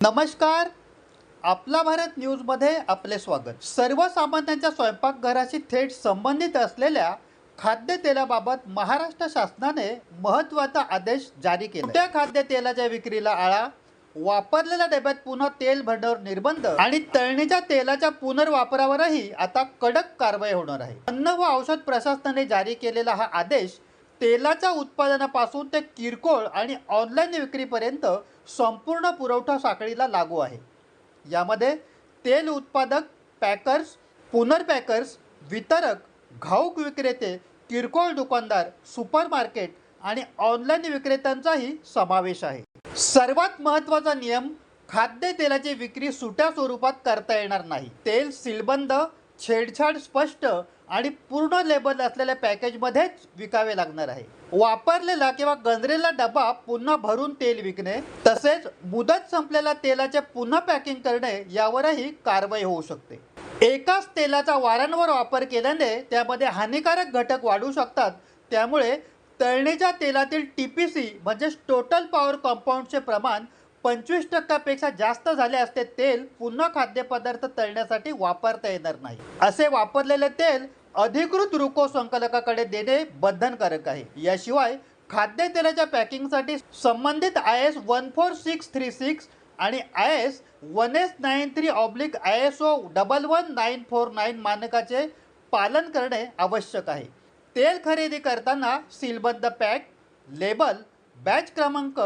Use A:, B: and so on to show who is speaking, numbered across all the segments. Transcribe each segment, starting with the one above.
A: नमस्कार. आपला भारत न्यूजमध्ये आपले स्वागत. सर्वसामान्यांच्या स्वयंपाकघराशी थेट संबंधित असलेल्या खाद्यतेलाबाबत महाराष्ट्र शासनाने महत्त्वाचा आदेश जारी केला. खोट्या खाद्यतेलाच्या विक्रीला आळा, वापरलेल्या डब्यात पुन्हा तेल भरण्यावर निर्बंध आणि तळणीच्या तेलाच्या पुनर्वापरावरही आता कडक कारवाई होणार आहे. अन्न व औषध प्रशासनाने जारी केलेला हा आदेश तेलाच्या उत्पादनापासून ते किरकोळ आणि ऑनलाईन विक्रीपर्यंत संपूर्ण पुरवठा साखळीला लागू आहे. यामध्ये तेल उत्पादक, पॅकर्स, पुनर्पॅकर्स, वितरक, घाऊक विक्रेते, किरकोळ दुकानदार, सुपरमार्केट आणि ऑनलाईन विक्रेत्यांचाही समावेश आहे. सर्वात महत्त्वाचा नियम, खाद्यतेलाची विक्री सुट्या स्वरूपात करता येणार नाही. तेल सीलबंद, छेडछाड स्पष्ट आणि पूर्ण लेबल असलेल्या पॅकेजमध्येच विकावे लागणार आहे. वापरलेला किंवा गंजलेला डबा पुन्हा भरून तेल विकणे तसेच मुदत संपलेल्या तेलाचे पुन्हा पॅकिंग करणे यावरही कारवाई होऊ शकते. एकाच तेलाचा वारंवार वापर केल्याने त्यामध्ये हानिकारक घटक वाढू शकतात. त्यामुळे तळणीच्या तेलातील TPC म्हणजेच टोटल पॉवर कंपाऊंडचे प्रमाण 25% जास्त झाले असते तेल पुन्हा खाद्यपदार्थ तळण्यासाठी वापरता येणार नाही. असे वापरलेले तेल अधिकृत रुको संकलकाकडे देणे बंधनकारक आहे. याशिवाय खाद्यतेलाच्या पॅकिंगसाठी संबंधित IS 14636 आणि IS 1893/ISO 11949 मानकाचे पालन करणे आवश्यक आहे. तेल खरेदी करताना सीलबद्ध पॅक, लेबल, बॅच क्रमांक,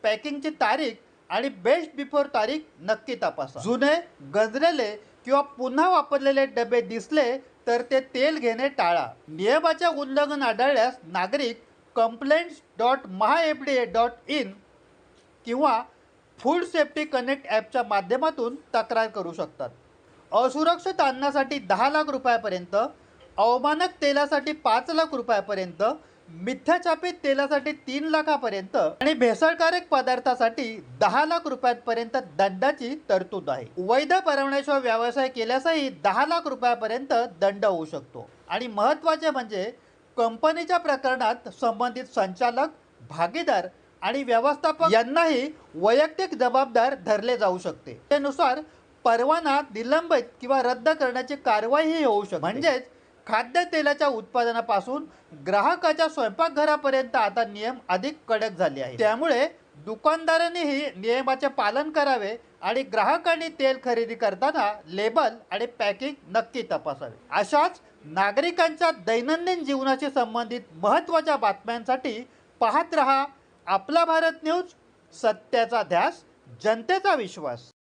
A: पॅकिंगची तारीख आणि बेस्ट बिफोर तारीख नक्की तपासा. जुने, गंजलेले किंवा पुन्हा वापरलेले डबे दिसले तर ते तेल घेणे टाळा. नियमाचे उल्लंघन आढळल्यास नागरिक complaints.mahafda.in किंवा फूड सेफ्टी कनेक्ट ॲपच्या माध्यमातून तक्रार करू शकतात. असुरक्षित अन्नासाठी 10 लाख रुपयापर्यंत, अवमानक तेलासाठी 5 लाख रुपयापर्यंत, मिथ्याचापित तेलासाठी 3 लाखापर्यंत आणि भेसळकारक पदार्थासाठी 10 लाख रुपयांपर्यंत दंडाची तरतूद आहे. वैध परवान्याशिवाय व्यवसाय केल्यासही 10 लाख रुपयापर्यंत दंड होऊ शकतो. आणि महत्त्वाचे म्हणजे कंपनीच्या प्रकरणात संबंधित संचालक, भागीदार आणि व्यवस्थापक यांनाही वैयक्तिक जबाबदार धरले जाऊ शकते. त्यानुसार परवाना निलंबित किंवा रद्द करण्याची कारवाईही होऊ शकते. म्हणजेच खाद्यतेलाच्या उत्पादनापासून ग्राहकाच्या स्वयंपाकघरापर्यंत आता नियम अधिक कडक झाले आहेत. त्यामुळे दुकानदारांनीही नियमाचे पालन करावे आणि ग्राहकांनी तेल खरेदी करताना लेबल आणि पॅकिंग नक्की तपासावे. अशाच नागरिकांच्या दैनंदिन जीवनाशी संबंधित महत्त्वाच्या बातम्यांसाठी पाहत रहा आपला भारत न्यूज. सत्याचा ध्यास, जनतेचा विश्वास.